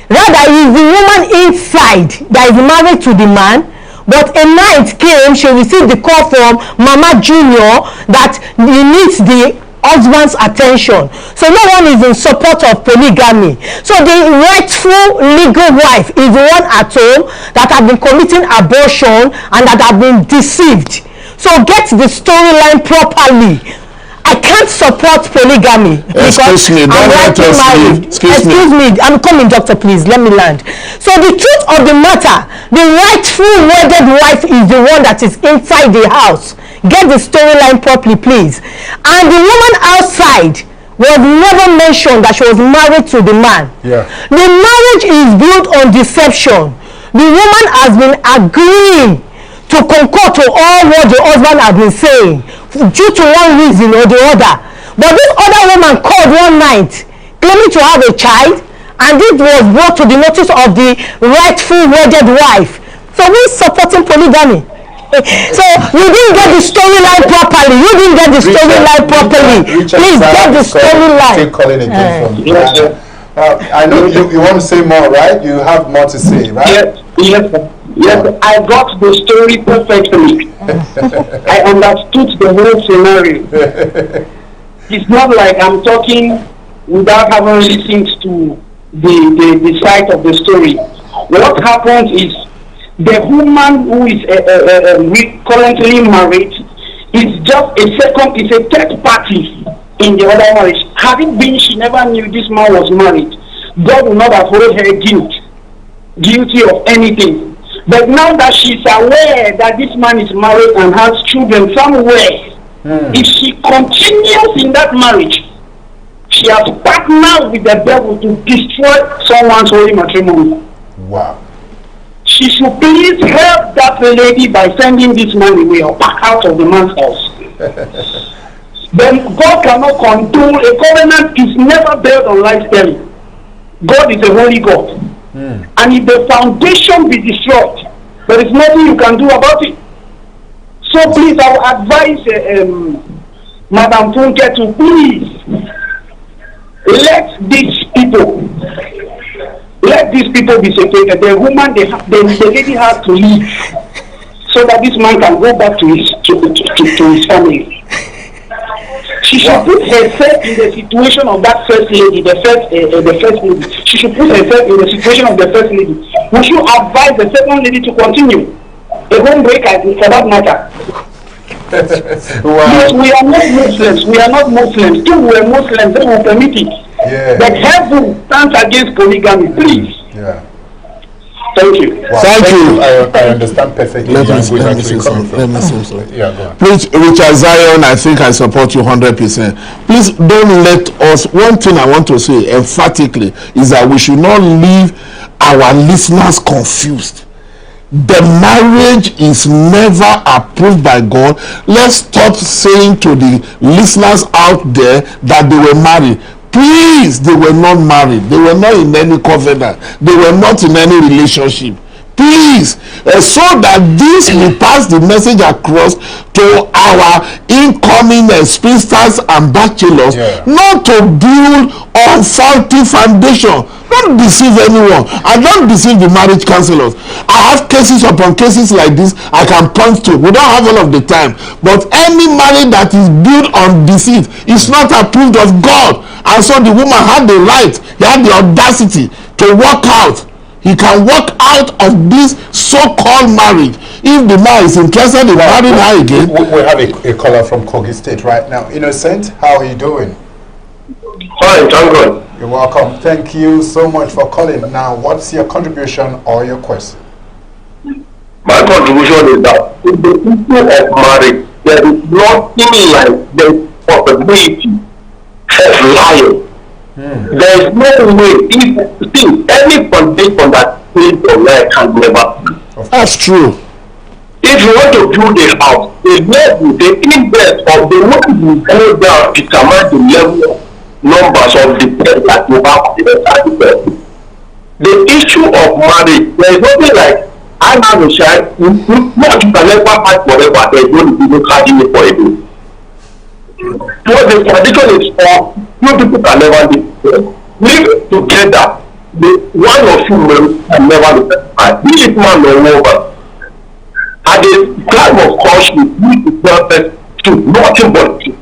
[SPEAKER 4] Rather, is the woman inside that is married to the man. But a night came, she received the call from Mama Junior that he needs the husband's attention. So no one is in support of polygamy. So the rightful legal wife is the one at home that have been committing abortion and that have been deceived. So get the storyline properly. I can't support polygamy because I'm rightly married. Excuse me, I'm coming, doctor, please, let me land. So the truth of the matter, the rightful wedded wife is the one that is inside the house. Get the storyline properly, please. And the woman outside was never mentioned that she was married to the man.
[SPEAKER 2] Yeah.
[SPEAKER 4] The marriage is built on deception. The woman has been agreeing to concur to all what the husband has been saying due to one reason or the other. But this other woman called one night claiming to have a child, and this was brought to the notice of the rightful wedded wife. So we're supporting polygamy. So you didn't get the storyline properly. You didn't get the storyline properly. Please get the storyline.
[SPEAKER 2] Calling again from I know you want to say more, right? You have more to say, right?
[SPEAKER 9] Yes, I got the story perfectly. I understood the whole scenario. It's not like I'm talking without having listened to the side of the story. What happens is the woman who is currently married is just a third party in the other marriage. Having been, she never knew this man was married. God will not have held her guilty of anything. But now that she's aware that this man is married and has children somewhere, if she continues in that marriage, she has partnered with the devil to destroy someone's holy matrimony.
[SPEAKER 2] Wow.
[SPEAKER 9] She should please help that lady by sending this man away or back out of the man's house. Then God cannot condone. A covenant is never built on lifestyle. God is a holy God. And if the foundation be destroyed, there is nothing you can do about it. So please, I will advise Madam Funke to please let these people be separated. The woman, the lady has to leave so that this man can go back to his family. She should put herself in the situation of that first lady, the first lady. She should put herself in the situation of the first lady. We should advise the second lady to continue. A home breaker, for that matter.
[SPEAKER 2] Wow.
[SPEAKER 9] Yes, we are not Muslims. We are not Muslims. If we were Muslims, they will permit it.
[SPEAKER 2] Yeah.
[SPEAKER 9] But heaven stands against polygamy. Please.
[SPEAKER 2] Yeah.
[SPEAKER 9] Thank you.
[SPEAKER 2] Wow.
[SPEAKER 3] Thank you.
[SPEAKER 2] I understand perfectly.
[SPEAKER 3] Let me say so.
[SPEAKER 2] Yeah, go on.
[SPEAKER 3] Please, Richard Zion, I think I support you 100%. Please don't let us, one thing I want to say emphatically is that we should not leave our listeners confused. The marriage is never approved by God. Let's stop saying to the listeners out there that they were married. Please, they were not married. They were not in any covenant. They were not in any relationship. Please, so that this will pass the message across to our incoming spinsters and bachelors, not to build on faulty foundation. Don't deceive anyone, and don't deceive the marriage counselors. I have cases upon cases like this I can point to. We don't have all of the time, but any marriage that is built on deceit is not approved of God. And so the woman had the right, he had the audacity to walk out. He can walk out of this so-called marriage. If the man is interested in marrying her again.
[SPEAKER 2] We have a caller from Kogi State right now. Innocent, how are you doing?
[SPEAKER 5] Fine, thank God.
[SPEAKER 2] You're welcome. Thank you so much for calling. Now, what's your contribution or your question?
[SPEAKER 5] My contribution is that in the issue of marriage, there is nothing like the possibility of lying There is no way, if any foundation that is the life can never.
[SPEAKER 3] That's true.
[SPEAKER 5] If you want to build a house, the index of the one you go down determines the level of numbers of the bed that you have. The issue of marriage, there is nothing like I have a child, you can never fight forever, there is no people carrying it for a day. So the condition is for you people can never live together. The one of you can never live. Be it man or woman. At the time of courtship, you is not to nothing but truth.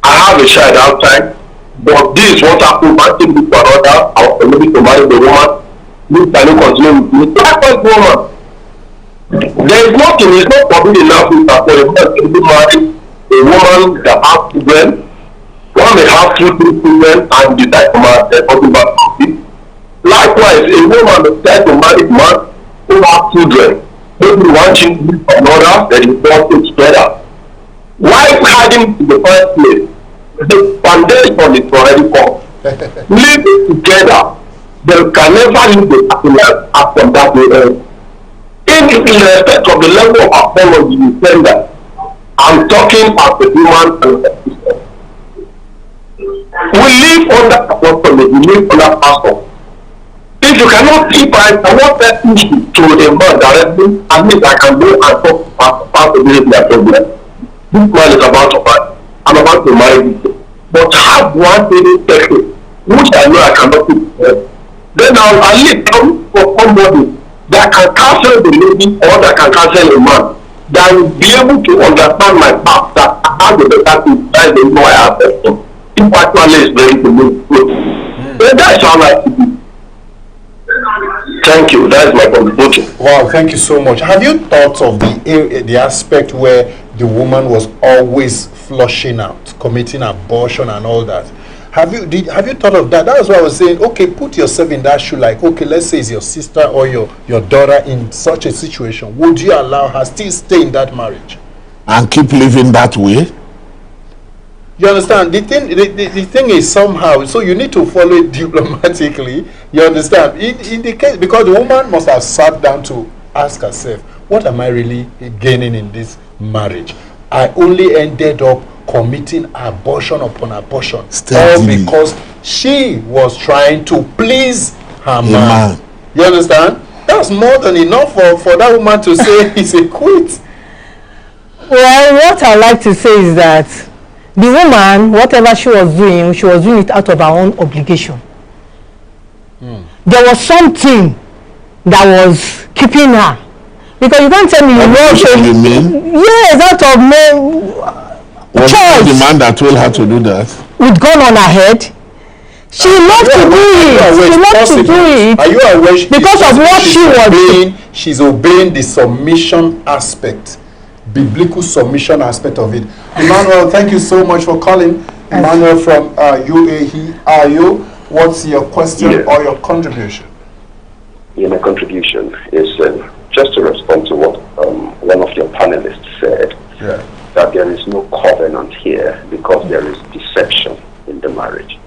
[SPEAKER 5] I have a child outside, but this is what happened. I think this for another. I was maybe to marry the woman. This can continue with me. That woman. There is nothing. It's not forbidden enough for a man to be married a woman that has children. One may have 2, 3 children and decide to marry their husband. Likewise, a woman may decide to marry a man who has children. Maybe one child with another, then you both together. Why hiding in the first place? The foundation is already formed. Live together. They can never live the happy life after that way. In respect of the level of apology you send that, I'm talking as a human and a sister. We live under apostolic, we live under pastor. If you cannot keep I cannot tell you to a man directly, at least I can go and talk to pastor their problem. This man is about to marry. I'm about to marry this. But have one thing technique, which I know I cannot do. Then I'll at least come for somebody that can counsel the lady or that can counsel a man that will be able to understand my path, that I have the better to try the know I have person. If actually is ready to move good. Then that's how I do. Thank you. That is my contribution.
[SPEAKER 2] Wow, thank you so much. Have you thought of the aspect where the woman was always flushing out, committing abortion and all that? Have you thought of that? That was why I was saying, okay, put yourself in that shoe. Like, okay, let's say it's your sister or your daughter in such a situation. Would you allow her still stay in that marriage
[SPEAKER 3] and keep living that way?
[SPEAKER 2] You understand? The thing is somehow, so you need to follow it diplomatically. You understand? In the case, because the woman must have sat down to ask herself, what am I really gaining in this marriage? I only ended up committing abortion upon abortion, all because she was trying to please her man. You understand? That's more than enough for that woman to say it's a quit.
[SPEAKER 4] Well, what I like to say is that the woman, whatever she was doing it out of her own obligation. There was something that was keeping her. Because you can't tell me
[SPEAKER 3] you mean?
[SPEAKER 4] Yes, out of
[SPEAKER 3] was it the man that told her to do that?
[SPEAKER 4] With gun on her head. She loved to do it. She loved to do it.
[SPEAKER 2] Are you aware?
[SPEAKER 4] Because of what she was doing.
[SPEAKER 2] She's obeying the submission aspect, biblical submission aspect of it. Emmanuel, thank you so much for calling. Emmanuel from UAE. Are you? What's your question or your contribution?
[SPEAKER 10] Yeah, my contribution is just to respond to what one of your panelists said.
[SPEAKER 2] Yeah.
[SPEAKER 10] That there is no covenant here because there is deception in the marriage.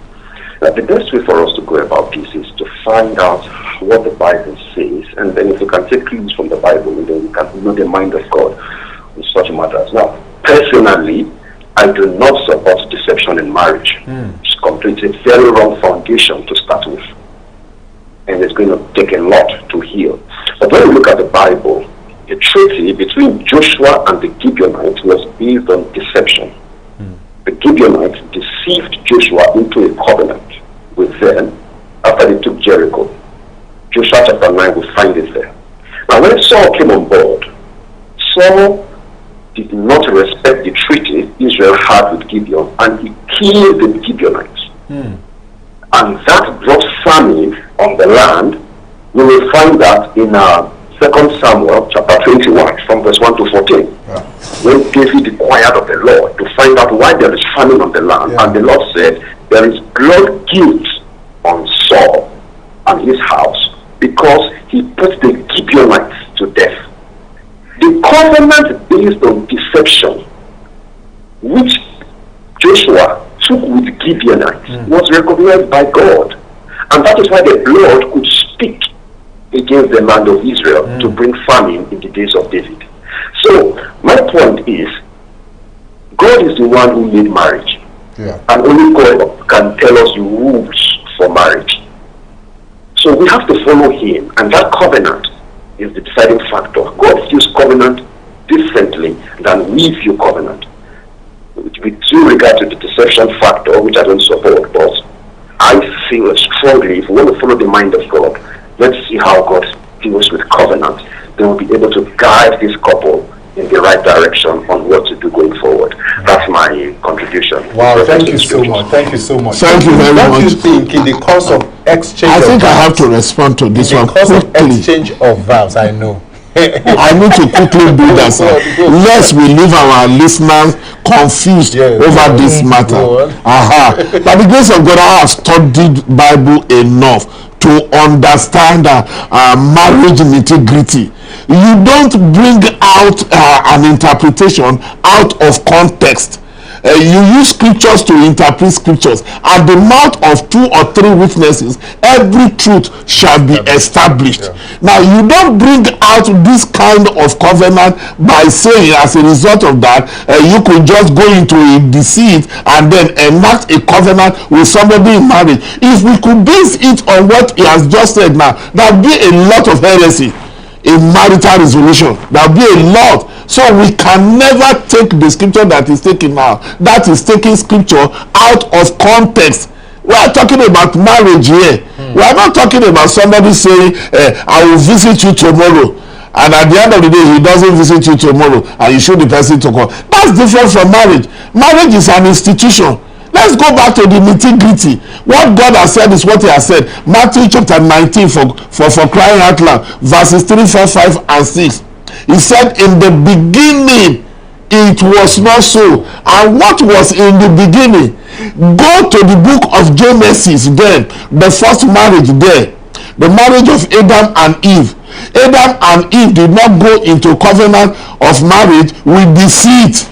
[SPEAKER 10] Now, the best way for us to go about this is to find out what the Bible says, and then if you can take clues from the Bible, then you can know the mind of God in such matters. Now, personally, I do not support deception in marriage. It's completely very wrong foundation to start with, and it's going to take a lot to heal. But when we look at the Bible, the treaty between Joshua and the Gibeonites was based on deception. The Gibeonites deceived Joshua into a covenant with them after they took Jericho. Joshua chapter 9, we find it there. Now when Saul came on board, Saul did not respect the treaty Israel had with Gibeon, and he killed the Gibeonites. And that brought famine on the land. We will find that in 2 Samuel chapter 21 from verse 1 to 14. When David inquired of the Lord to find out why there is famine on the land, and the Lord said, there is blood guilt on Saul and his house because he put the Gibeonites to death. The covenant based on deception, which Joshua took with Gibeonites was recognized by God. And that is why the blood could speak against the land of Israel to bring famine in the days of David. So my point is, God is the one who made marriage. And only God can tell us the rules for marriage. So we have to follow him, and that covenant is the deciding factor. God views covenant differently than we view covenant. With due regard to the deception factor, which I don't support, but I feel strongly, if we want to follow the mind of God, let's see how God deals with covenant. Then we'll be able to guide this couple in the right direction on what to do going forward. That's my contribution.
[SPEAKER 2] Wow, thank you so much. Thank you so much.
[SPEAKER 3] Thank you very much.
[SPEAKER 2] What do you think in the course of exchange
[SPEAKER 3] I think
[SPEAKER 2] of vows,
[SPEAKER 3] I have to respond to this one
[SPEAKER 2] in the course of
[SPEAKER 3] quickly.
[SPEAKER 2] exchange of vows, I know.
[SPEAKER 3] I need to quickly do that, sir. Lest we leave our listeners confused over this matter. By the grace of God, I have studied Bible enough to understand marriage nitty-gritty. You don't bring out an interpretation out of context. You use scriptures to interpret scriptures. At the mouth of 2 or 3 witnesses, every truth shall be established. Now, you don't bring out this kind of covenant by saying, as a result of that, you could just go into a deceit and then enact a covenant with somebody in marriage. If we could base it on what he has just said now, there would be a lot of heresy in marital resolution. There will be a lot. So we can never take the scripture that is taken now. That is taking scripture out of context. We are talking about marriage here. We are not talking about somebody saying, I will visit you tomorrow. And at the end of the day, he doesn't visit you tomorrow and you show the person to come. That's different from marriage. Marriage is an institution. Let's go back to the nitty-gritty. What God has said is what he has said. Matthew chapter 19 for crying out loud. Verses 3, 4, 5, and 6. He said, in the beginning, it was not so. And what was in the beginning? Go to the book of Genesis then. The first marriage there. The marriage of Adam and Eve. Adam and Eve did not go into covenant of marriage with deceit.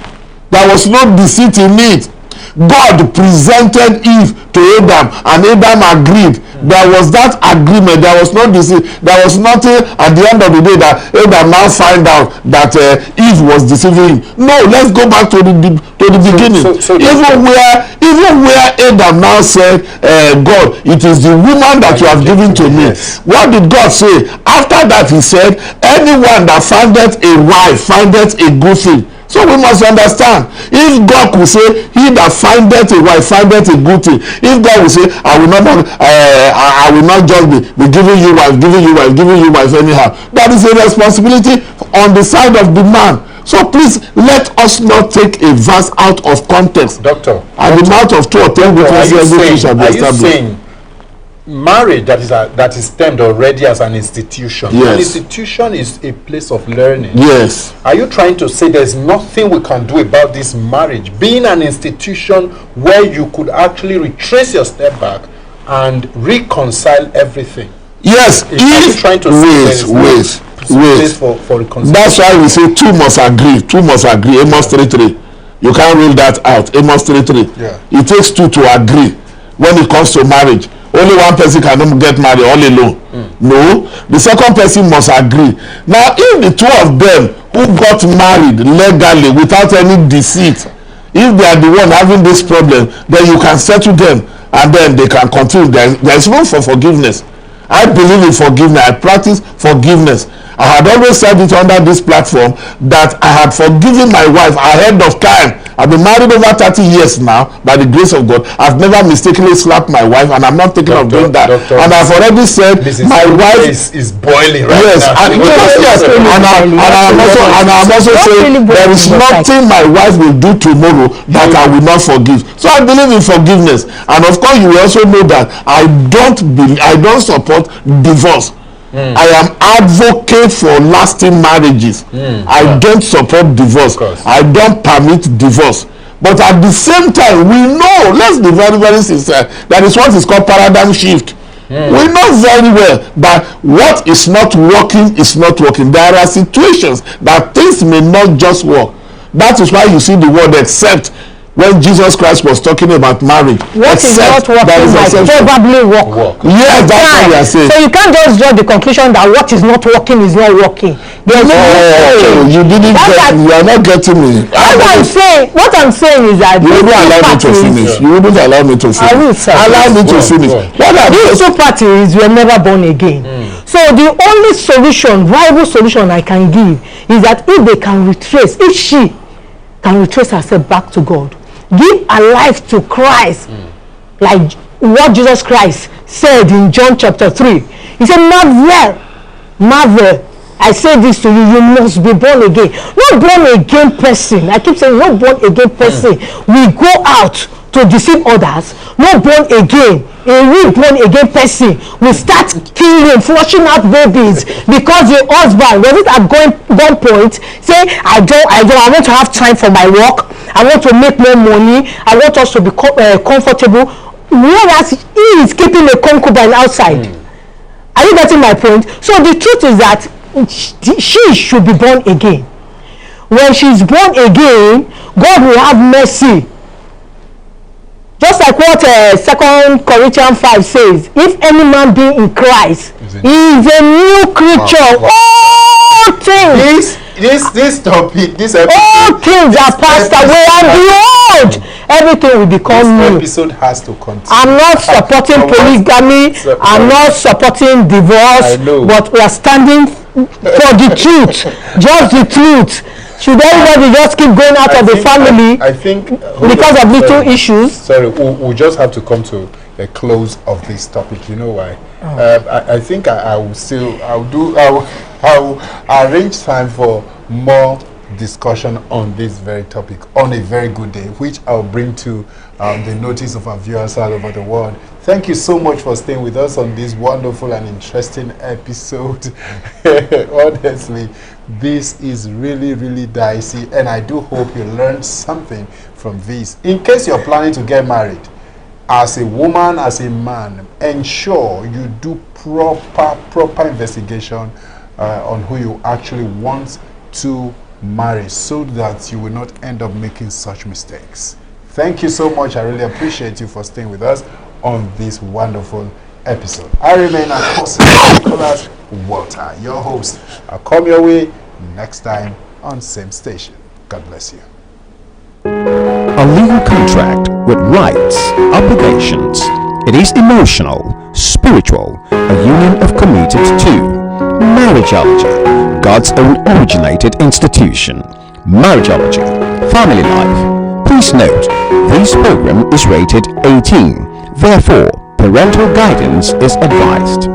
[SPEAKER 3] There was no deceit in it. God presented Eve to Adam and Adam agreed. There was that agreement. There was no deceit. There was nothing at the end of the day that Adam now find out that Eve was deceiving him. No, let's go back to the beginning. Even where Adam now said, God, it is the woman that you have given to me. What did God say? After that he said, anyone that findeth a wife findeth a good thing. So we must understand, if God could say, he that findeth a wife findeth a good thing. If God will say, I will not just be giving you wife anyhow. That is a responsibility on the side of the man. So please let us not take a verse out of context.
[SPEAKER 2] Doctor,
[SPEAKER 3] at the mouth of 2 or 10 witnesses, everything shall be established. Are you saying
[SPEAKER 2] marriage that is termed already as an institution? An institution is a place of learning.
[SPEAKER 3] Yes.
[SPEAKER 2] Are you trying to say there's nothing we can do about this marriage being an institution where you could actually retrace your step back and reconcile everything?
[SPEAKER 3] Yes.
[SPEAKER 2] If trying to
[SPEAKER 3] wait.
[SPEAKER 2] For reconciliation.
[SPEAKER 3] That's why we say 2 must agree. 2 must agree. Amos 3:3. You can't rule that out. Amos 3:3. It takes 2 to agree when it comes to marriage. Only one person cannot get married all alone. No, the second person must agree. Now, if the 2 of them who got married legally without any deceit, if they are the one having this problem, then you can settle them and then they can continue. There is room for forgiveness. I believe in forgiveness. I practice forgiveness. I had always said it under this platform that I had forgiven my wife ahead of time. I've been married over 30 years now, by the grace of God. I've never mistakenly slapped my wife, and I'm not thinking of doing that. And I've already said my wife
[SPEAKER 2] is boiling right now.
[SPEAKER 3] And I'm also saying there is nothing my wife will do tomorrow that I will not forgive. So I believe in forgiveness, and of course you will also know that I don't support divorce. I am advocate for lasting marriages. I don't support divorce. I don't permit divorce. But at the same time, we know, let's be very, very sincere, that is what is called paradigm shift. We know very well that what is not working is not working. There are situations that things may not just work. That is why you see the word except when Jesus Christ was talking about marriage.
[SPEAKER 4] What is not working might probably work.
[SPEAKER 3] Yes, that's what we are saying.
[SPEAKER 4] So you can't just draw the conclusion that what is not working is not working. There's
[SPEAKER 3] you didn't get, you are not getting me.
[SPEAKER 4] What I'm saying is that
[SPEAKER 3] you wouldn't allow me to finish. You wouldn't allow me to finish.
[SPEAKER 4] I will, sir.
[SPEAKER 3] Allow me to finish.
[SPEAKER 4] These two parties were never born again. So the only solution, viable solution I can give is that if they can retrace, if she can retrace herself back to God, give her life to Christ, like what Jesus Christ said in John chapter 3. He said, marvel, I say this to you, you must be born again. Not born again person. I keep saying not born again person. We go out to deceive others. Not born again. A real born again person will start killing, flushing out babies because the husband was it at gun point say I want to have time for my work. I want to make more money. I want us to be comfortable. Whereas he is keeping a concubine outside. Are you getting my point? So the truth is that she should be born again. When she's born again, God will have mercy. Just like what 2 Corinthians 5 says, if any man be in Christ, he is a new creature. All things.
[SPEAKER 2] This topic, this episode,
[SPEAKER 4] all things are passed away, and behold, everything will become new.
[SPEAKER 2] This episode has to continue.
[SPEAKER 4] I'm not supporting polygamy. I'm not supporting divorce. But we are standing for the truth, just the truth. Should everybody just keep going out of the family?
[SPEAKER 2] I think
[SPEAKER 4] because of little issues.
[SPEAKER 2] Sorry, we'll just have to come to a close of this topic. You know why? I think I'll arrange time for more discussion on this very topic on a very good day, which I'll bring to the notice of our viewers all over the world. Thank you so much for staying with us on this wonderful and interesting episode. Honestly, this is really, really dicey, and I do hope you learned something from this. In case you're planning to get married, as a woman, as a man, ensure you do proper investigation on who you actually want to marry, so that you will not end up making such mistakes. Thank you so much. I really appreciate you for staying with us on this wonderful episode. I remain Akosile Nicholas Walter, your host. I'll come your way next time on same station. God bless you.
[SPEAKER 1] A legal contract with rights, obligations. It is emotional, spiritual, a union of committed to. Marriageology, God's own originated institution. Marriageology, family life. Please note, this program is rated 18. Therefore, parental guidance is advised.